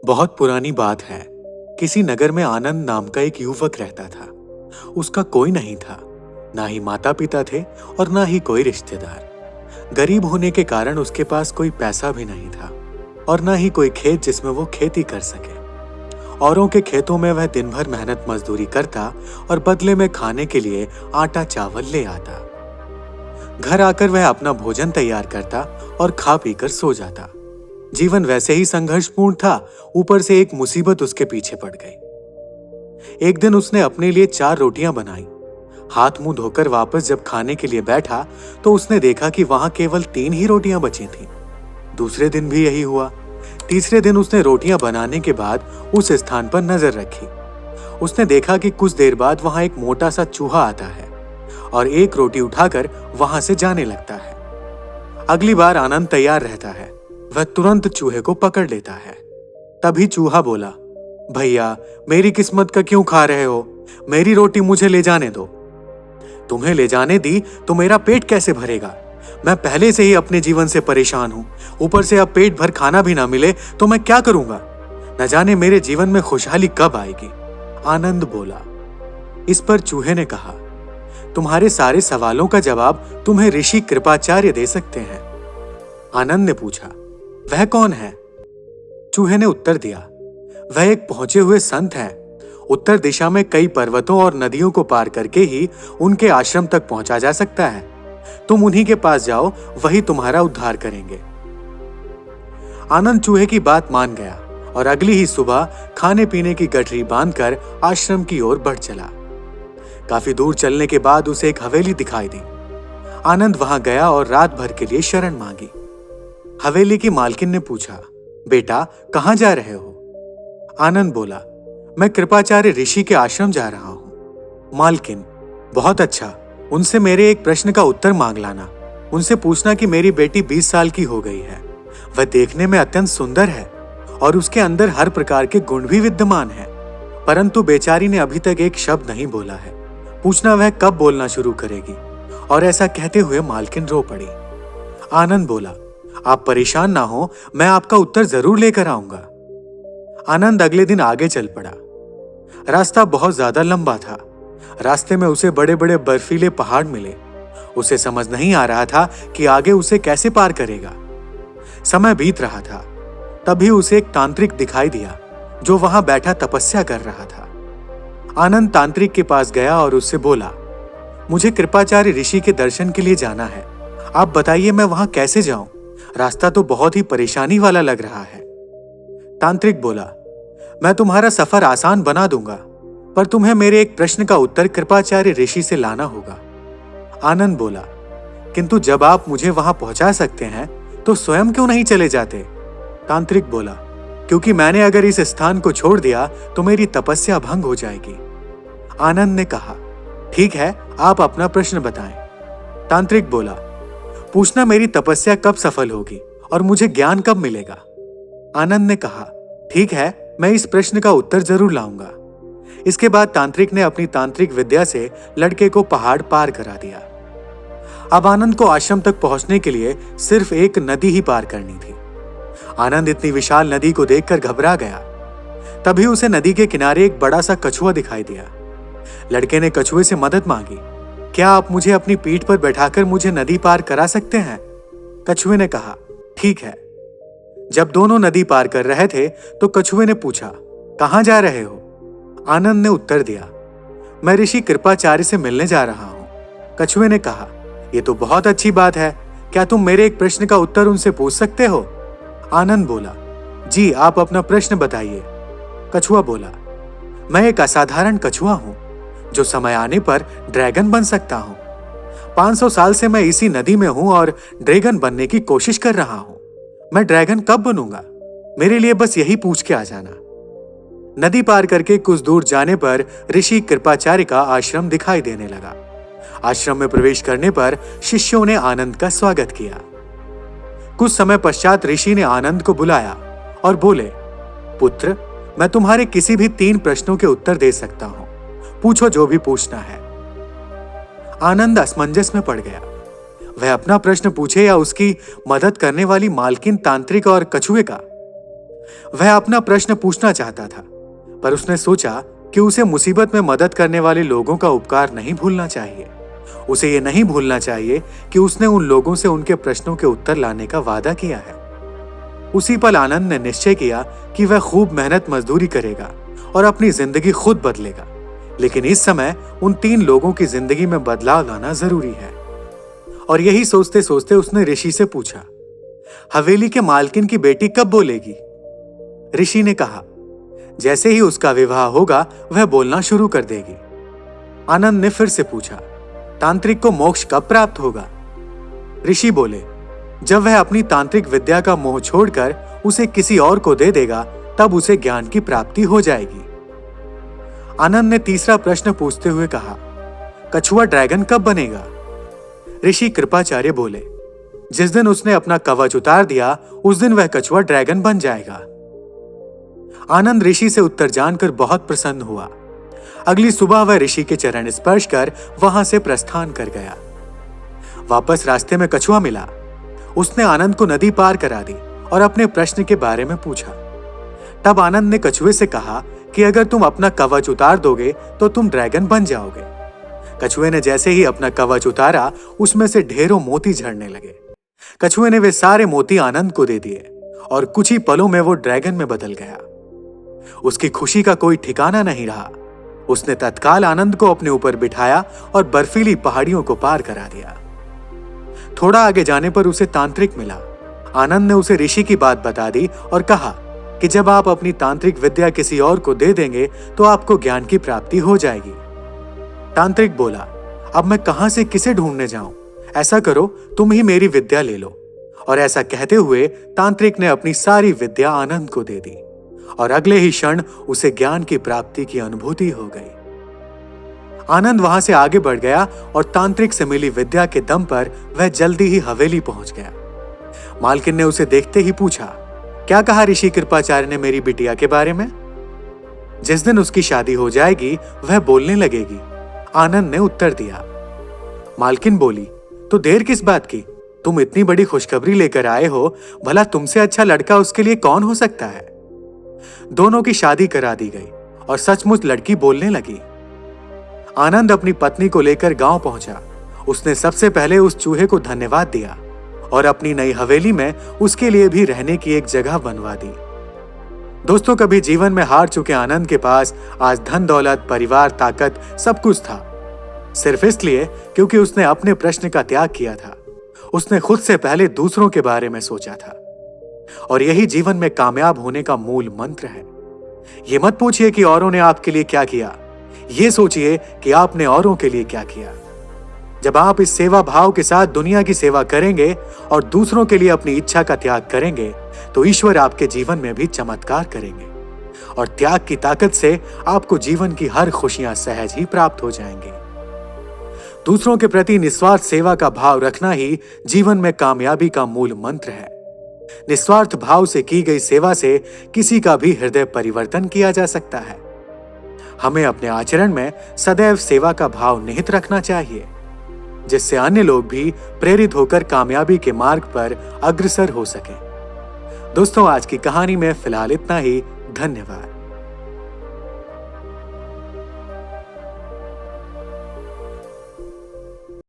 बहुत पुरानी बात है। किसी नगर में आनंद नाम का एक युवक रहता था। उसका कोई नहीं था, ना ही माता पिता थे और ना ही कोई रिश्तेदार। गरीब होने के कारण उसके पास कोई पैसा भी नहीं था और ना ही कोई खेत जिसमें वो खेती कर सके। औरों के खेतों में वह दिन भर मेहनत मजदूरी करता और बदले में खाने के लिए आटा चावल ले आता। घर आकर वह अपना भोजन तैयार करता और खा पी कर सो जाता। जीवन वैसे ही संघर्षपूर्ण था, ऊपर से एक मुसीबत उसके पीछे पड़ गई। एक दिन उसने अपने लिए 4 रोटियां बनाई। हाथ मुंह धोकर वापस जब खाने के लिए बैठा तो उसने देखा कि वहां केवल 3 ही रोटियां बची थीं। दूसरे दिन भी यही हुआ। तीसरे दिन उसने रोटियां बनाने के बाद उस स्थान पर नजर रखी। उसने देखा कि कुछ देर बाद वहां एक मोटा सा चूहा आता है और एक रोटी उठाकर वहां से जाने लगता है। अगली बार आनंद तैयार रहता है। वह तुरंत चूहे को पकड़ लेता है। तभी चूहा बोला, भैया मेरी किस्मत का क्यों खा रहे हो? मेरी रोटी मुझे ले जाने दो। तुम्हें ले जाने दी तो मेरा पेट कैसे भरेगा? मैं पहले से ही अपने जीवन से परेशान हूं, ऊपर से अब पेट भर खाना भी ना मिले तो मैं क्या करूंगा? न जाने मेरे जीवन में खुशहाली कब आएगी। आनंद बोला। इस पर चूहे ने कहा, तुम्हारे सारे सवालों का जवाब तुम्हें ऋषि कृपाचार्य दे सकते हैं। आनंद ने पूछा, वह कौन है? चूहे ने उत्तर दिया, वह एक पहुंचे हुए संत हैं। उत्तर दिशा में कई पर्वतों और नदियों को पार करके ही उनके आश्रम तक पहुंचा जा सकता है। तुम उन्हीं के पास जाओ, वही तुम्हारा उद्धार करेंगे। आनंद चूहे की बात मान गया और अगली ही सुबह खाने पीने की गठरी बांधकर आश्रम की ओर बढ़ चला। काफी दूर चलने के बाद उसे एक हवेली दिखाई दी। आनंद वहां गया और रात भर के लिए शरण मांगी। हवेली की मालकिन ने पूछा, बेटा कहां जा रहे हो? आनंद बोला, मैं कृपाचार्य ऋषि के आश्रम जा रहा हूं। मालकिन, बहुत अच्छा, उनसे मेरे एक प्रश्न का उत्तर मांग लाना। उनसे पूछना कि मेरी बेटी 20 साल की हो गई है। वह देखने में अत्यंत सुंदर है और उसके अंदर हर प्रकार के गुण भी विद्यमान हैं, परंतु बेचारी ने अभी तक एक शब्द नहीं बोला है। पूछना वह कब बोलना शुरू करेगी। और ऐसा कहते हुए मालकिन रो पड़ी। आनंद बोला, आप परेशान ना हो, मैं आपका उत्तर जरूर लेकर आऊंगा। आनंद अगले दिन आगे चल पड़ा। रास्ता बहुत ज्यादा लंबा था। रास्ते में उसे बड़े बड़े बर्फीले पहाड़ मिले। उसे समझ नहीं आ रहा था कि आगे उसे कैसे पार करेगा। समय बीत रहा था। तभी उसे एक तांत्रिक दिखाई दिया जो वहां बैठा तपस्या कर रहा था। आनंद तांत्रिक के पास गया और उससे बोला, मुझे कृपाचार्य ऋषि के दर्शन के लिए जाना है। आप बताइए मैं वहां कैसे जाऊं? रास्ता तो बहुत ही परेशानी वाला लग रहा है। तांत्रिक बोला, मैं तुम्हारा सफर आसान बना दूंगा, पर तुम्हें मेरे एक प्रश्न का उत्तर कृपाचार्य ऋषि से लाना होगा। आनंद बोला, किंतु जब आप मुझे वहां पहुंचा सकते हैं तो स्वयं क्यों नहीं चले जाते? तांत्रिक बोला, क्योंकि मैंने अगर इस स्थान को छोड़ दिया तो मेरी तपस्या भंग हो जाएगी। आनंद ने कहा, ठीक है, आप अपना प्रश्न बताएं। तांत्रिक बोला, पूछना मेरी तपस्या कब सफल होगी और मुझे ज्ञान कब मिलेगा? आनंद ने कहा, ठीक है, मैं इस प्रश्न का उत्तर जरूर लाऊंगा। इसके बाद तांत्रिक ने अपनी तांत्रिक विद्या से लड़के को पहाड़ पार करा दिया। अब आनंद को आश्रम तक पहुंचने के लिए सिर्फ एक नदी ही पार करनी थी। आनंद इतनी विशाल नदी को देखकर घबरा गया। तभी उसे नदी के किनारे एक बड़ा सा कछुआ दिखाई दिया। लड़के ने कछुए से मदद मांगी, क्या आप मुझे अपनी पीठ पर बैठाकर मुझे नदी पार करा सकते हैं? कछुए ने कहा, ठीक है। जब दोनों नदी पार कर रहे थे तो कछुए ने पूछा, कहां जा रहे हो? आनंद ने उत्तर दिया, मैं ऋषि कृपाचार्य से मिलने जा रहा हूं। कछुए ने कहा, यह तो बहुत अच्छी बात है, क्या तुम मेरे एक प्रश्न का उत्तर उनसे पूछ सकते हो? आनंद बोला, जी आप अपना प्रश्न बताइए। कछुआ बोला, मैं एक असाधारण कछुआ हूं जो समय आने पर ड्रैगन बन सकता हूं। 500 साल से मैं इसी नदी में हूं और ड्रैगन बनने की कोशिश कर रहा हूं। मैं ड्रैगन कब बनूंगा? मेरे लिए बस यही पूछ के आ जाना। नदी पार करके कुछ दूर जाने पर ऋषि कृपाचार्य का आश्रम दिखाई देने लगा। आश्रम में प्रवेश करने पर शिष्यों ने आनंद का स्वागत किया। कुछ समय पश्चात ऋषि ने आनंद को बुलाया और बोले, पुत्र, मैं तुम्हारे किसी भी 3 प्रश्नों के उत्तर दे सकता हूं। पूछो जो भी पूछना है। आनंद असमंजस में पड़ गया। वह अपना प्रश्न पूछे या उसकी मदद करने वाली मालकिन तांत्रिक और कछुए का। वह अपना प्रश्न पूछना चाहता था, पर उसने सोचा कि उसे मुसीबत में मदद करने वाले लोगों का उपकार नहीं भूलना चाहिए। उसे ये नहीं भूलना चाहिए कि उसने उन लोगों से उनके प्रश्नों के उत्तर लाने का वादा किया है। उसी पल आनंद ने निश्चय किया कि वह खूब मेहनत मजदूरी करेगा और अपनी जिंदगी खुद बदलेगा। लेकिन इस समय उन 3 लोगों की जिंदगी में बदलाव लाना जरूरी है। और यही सोचते सोचते उसने ऋषि से पूछा, हवेली के मालकिन की बेटी कब बोलेगी? ऋषि ने कहा, जैसे ही उसका विवाह होगा वह बोलना शुरू कर देगी। आनंद ने फिर से पूछा, तांत्रिक को मोक्ष कब प्राप्त होगा? ऋषि बोले, जब वह अपनी तांत्रिक विद्या का मोह छोड़कर उसे किसी और को दे देगा, तब उसे ज्ञान की प्राप्ति हो जाएगी। आनंद ने तीसरा प्रश्न पूछते हुए कहा, कछुआ ड्रैगन कब बनेगा? ऋषि कृपाचार्य बोले, जिस दिन उसने अपना कवच उतार दिया उस दिन वह कछुआ ड्रैगन बन जाएगा। आनंद ऋषि से उत्तर जानकर बहुत प्रसन्न हुआ। अगली सुबह वह ऋषि के चरण स्पर्श कर वहां से प्रस्थान कर गया। वापस रास्ते में कछुआ मिला। उसने आनंद को नदी पार करा दी और अपने प्रश्न के बारे में पूछा। तब आनंद ने कछुए से कहा कि अगर तुम अपना कवच उतार दोगे तो तुम ड्रैगन बन जाओगे। कछुए ने जैसे ही अपना कवच उतारा, उसमें से ढेरों मोती झड़ने लगे। कछुए ने वे सारे मोती आनंद को दे दिए और कुछ ही पलों में वो ड्रैगन में बदल गया। उसकी खुशी का कोई ठिकाना नहीं रहा। उसने तत्काल आनंद को अपने ऊपर बिठाया और बर्फीली पहाड़ियों को पार करा दिया। थोड़ा आगे जाने पर उसे तांत्रिक मिला। आनंद ने उसे ऋषि की बात बता दी और कहा कि जब आप अपनी तांत्रिक विद्या किसी और को दे देंगे तो आपको ज्ञान की प्राप्ति हो जाएगी। तांत्रिक बोला, अब मैं कहां से किसे ढूंढने जाऊं? ऐसा करो, तुम ही मेरी विद्या ले लो। और ऐसा कहते हुए तांत्रिक ने अपनी सारी विद्या आनंद को दे दी और अगले ही क्षण उसे ज्ञान की प्राप्ति की अनुभूति हो गई। आनंद वहां से आगे बढ़ गया और तांत्रिक से मिली विद्या के दम पर वह जल्दी ही हवेली पहुंच गया। मालकिन ने उसे देखते ही पूछा, क्या कहा ऋषि कृपाचार्य ने मेरी बिटिया के बारे में? जिस दिन उसकी शादी हो जाएगी वह बोलने लगेगी, आनंद ने उत्तर दिया। मालकिन बोली, तो देर किस बात की? तुम इतनी बड़ी खुशखबरी लेकर आए हो, भला तुमसे अच्छा लड़का उसके लिए कौन हो सकता है? दोनों की शादी करा दी गई और सचमुच लड़की बोलने लगी। आनंद अपनी पत्नी को लेकर गांव पहुंचा। उसने सबसे पहले उस चूहे को धन्यवाद दिया और अपनी नई हवेली में उसके लिए भी रहने की एक जगह बनवा दी। दोस्तों, कभी जीवन में हार चुके आनंद के पास आज धन दौलत, परिवार, ताकत सब कुछ था, सिर्फ इसलिए क्योंकि उसने अपने प्रश्न का त्याग किया था। उसने खुद से पहले दूसरों के बारे में सोचा था। और यही जीवन में कामयाब होने का मूल मंत्र है। ये मत पूछिए कि औरों ने आपके लिए क्या किया, ये सोचिए कि आपने औरों के लिए क्या किया। जब आप इस सेवा भाव के साथ दुनिया की सेवा करेंगे और दूसरों के लिए अपनी इच्छा का त्याग करेंगे तो ईश्वर आपके जीवन में भी चमत्कार करेंगे और त्याग की ताकत से आपको जीवन की हर खुशियां सहज ही प्राप्त हो जाएंगी। दूसरों के प्रति निस्वार्थ सेवा का भाव रखना ही जीवन में कामयाबी का मूल मंत्र है। निस्वार्थ भाव से की गई सेवा से किसी का भी हृदय परिवर्तन किया जा सकता है। हमें अपने आचरण में सदैव सेवा का भाव निहित रखना चाहिए, जिससे अन्य लोग भी प्रेरित होकर कामयाबी के मार्ग पर अग्रसर हो सकें। दोस्तों, आज की कहानी में फिलहाल इतना ही। धन्यवाद।